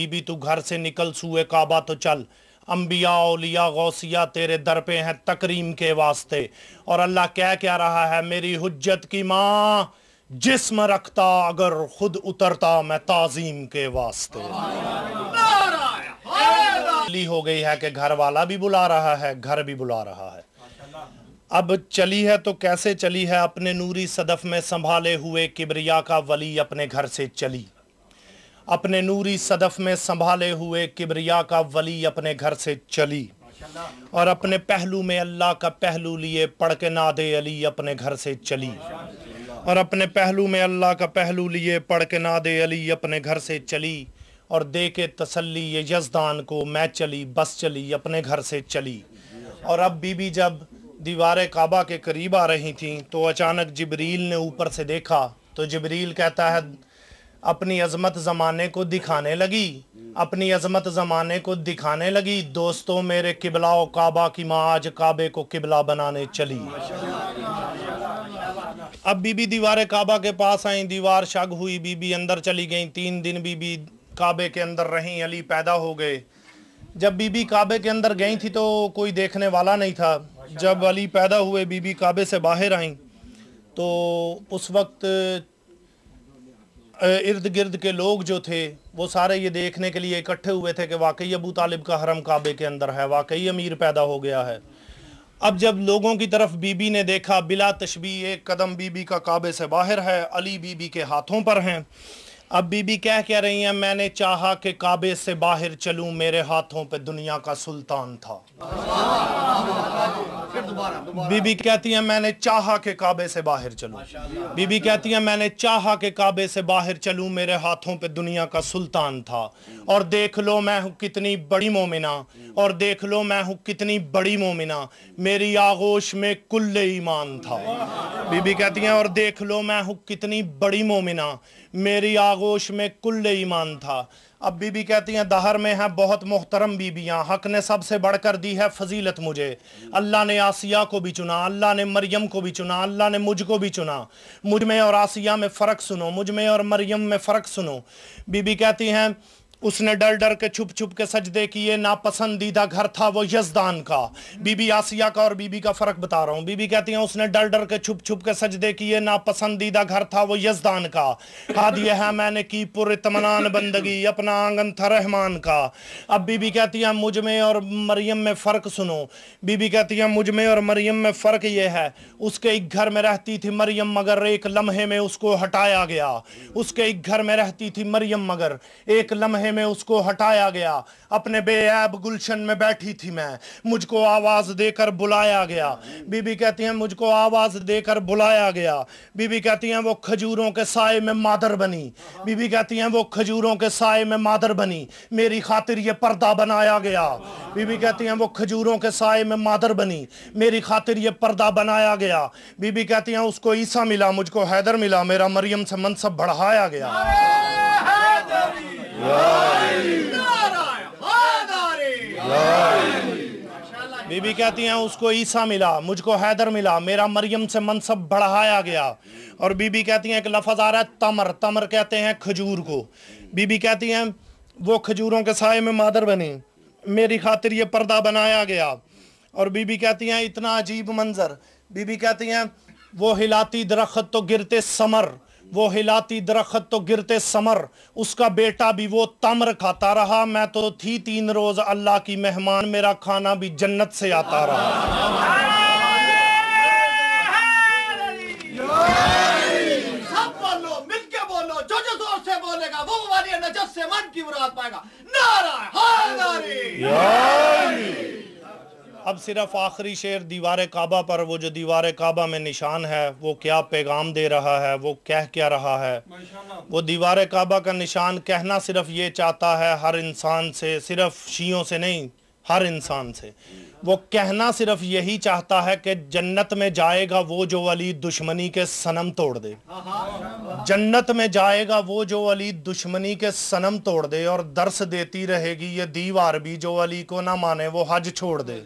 बीबी तू घर से निकल सूए काबा तो चल, अंबिया औलिया गौसिया तेरे दर पे हैं तकरीम के वास्ते। और अल्लाह क्या रहा है, मेरी हुज्जत की माँ जिस्म रखता अगर खुद उतरता मैं ताजीम के वास्ते। हो गई है कि घर वाला भी बुला रहा है, घर भी बुला रहा है। अब चली है तो कैसे चली है, अपने नूरी सदफ में संभाले हुए किबरिया का वली अपने घर से चली। अपने नूरी सदफ में संभाले हुए किबरिया का वली अपने घर से चली। और अपने पहलू में अल्लाह का पहलू लिए पढ़ के नादे अली अपने घर से चली। और अपने पहलू में अल्लाह का पहलू लिए पढ़ के नादे अली अपने घर से चली। और दे के तसल्ली ये यज़दान को मैं चली बस चली अपने घर से चली। और अब बीबी जब दीवार काबा के करीब आ रही थी तो अचानक जिब्रील ने ऊपर से देखा तो जिब्रील कहता है अपनी अज़मत ज़माने को दिखाने लगी, अपनी अज़मत ज़माने को दिखाने लगी। दोस्तों मेरे किबला व काबा की माँ आज काबे को किबला बनाने चली। अब बीबी दीवार काबा के पास आई, दीवार शग हुई, बीबी अंदर चली गई। 3 दिन बीबी काबे के अंदर रहीं, अली पैदा हो गए। जब बीबी काबे के अंदर गई थी तो कोई देखने वाला नहीं था। जब अली पैदा हुए बीबी काबे से बाहर आईं तो उस वक्त इर्द गिर्द के लोग जो थे वो सारे ये देखने के लिए इकट्ठे हुए थे कि वाकई अबू तालिब का हरम काबे के अंदर है, वाकई अमीर पैदा हो गया है। अब जब लोगों की तरफ बीबी ने देखा, बिला तशबीह एक कदम बीबी का काबे से बाहर है, अली बीबी के हाथों पर हैं। अब बीबी कह रही हैं मैंने चाहा कि काबे से बाहर चलूं, मेरे हाथों पे दुनिया का सुल्तान था। बीबी कहती हैं मैंने चाहा कि काबे से बाहर चलूं। बीबी कहती हैं मैंने चाहा कि काबे से बाहर चलूं, मेरे हाथों पे दुनिया का सुल्तान था। और देख लो मैं हूँ कितनी बड़ी मोमिना, और देख लो मैं हूँ कितनी बड़ी मोमिना, मेरी आगोश में कुल्ले ईमान था। बीबी कहती हैं और देख लो मैं हूँ कितनी बड़ी मोमिना, मेरी आगोश में कुल्ले ईमान था। अब बीबी कहती हैं दहर में हैं बहुत मोहतरम बीबियां, हक ने सबसे बढ़कर दी है फजीलत मुझे। अल्लाह ने आसिया को भी चुना, अल्लाह ने मरियम को भी चुना, अल्लाह ने मुझको भी चुना। मुझ में और आसिया में फ़र्क सुनो, मुझ में और मरियम में फ़र्क सुनो। बीबी कहती हैं उसने डर डर के छुप छुप के सजदे किए, नापसंदीदा घर था वो यज़दान का। बीबी आसिया का और बीबी का फ़र्क बता रहा हूँ। बीबी कहती हैं उसने डर डर के छुप छुप के सजदे किए, नापसंदीदा घर था वो यज़दान का। हादिया है मैंने की पुरइत्मीनान बंदगी, अपना आंगन था रहमान का। अब बीबी कहती हैं मुझ में और मरियम में फ़र्क सुनो। बीबी कहती हैं मुझ में और मरियम में फ़र्क ये है, उसके एक घर में रहती थी मरियम मगर एक लम्हे में उसको हटाया गया। उसके एक घर में रहती थी मरियम मगर एक लम्हे में उसको हटाया गया। अपने बेऐब गुलशन में बैठी थी मैं, मुझको आवाज देकर बुलाया गया। बीबी कहती हैं मुझको आवाज देकर बुलाया गया। बीबी कहती हैं वो खजूरों के साए में मादर बनी। बीबी कहती हैं वो खजूरों के साए में मादर बनी, मेरी खातिर ये पर्दा बनाया गया। बीबी कहती हैं वो खजूरों के साए में मादर बनी, मेरी खातिर ये पर्दा बनाया गया। बीबी कहती हैं उसको ईसा मिला, मुझको हैदर मिला, मेरा मरियम से मनसब बढ़ाया गया। बीबी कहती हैं उसको ईसा मिला, मुझको हैदर मिला, मेरा मरियम से मनसब बढ़ाया गया। और बीबी कहती हैं एक लफ्ज़ आ रहा है तमर, तमर कहते हैं खजूर को। बीबी कहती हैं वो खजूरों के साए में मादर बनी, मेरी खातिर ये पर्दा बनाया गया। और बीबी कहती हैं इतना अजीब मंजर, बीबी कहती हैं वो हिलाती दरख्त तो गिरते समर, वो हिलाती दरख्त तो गिरते समर, उसका बेटा भी वो तमर खाता रहा। मैं तो थी 3 रोज अल्लाह की मेहमान, मेरा खाना भी जन्नत से आता रहा। सब बोलो, मिलके बोलो, जो जो जोर से बोलेगा वो वाली नजत से मन की मुराद पाएगा। नारा हैदरी। अब सिर्फ आखिरी शेर दीवार काबा पर, वो जो दीवार काबा में निशान है वो क्या पैगाम दे रहा है, वो कह क्या रहा है। वो दीवार काबा का निशान कहना सिर्फ ये चाहता है हर इंसान से, सिर्फ शियों से नहीं, हर इंसान से। वो कहना सिर्फ यही चाहता है कि जन्नत में जाएगा वो जो अली दुश्मनी के सनम तोड़ दे। जन्नत में जाएगा वो जो अली दुश्मनी के सनम तोड़ दे। और दर्स देती रहेगी ये दीवार भी, जो अली को ना माने वो हज छोड़ दे।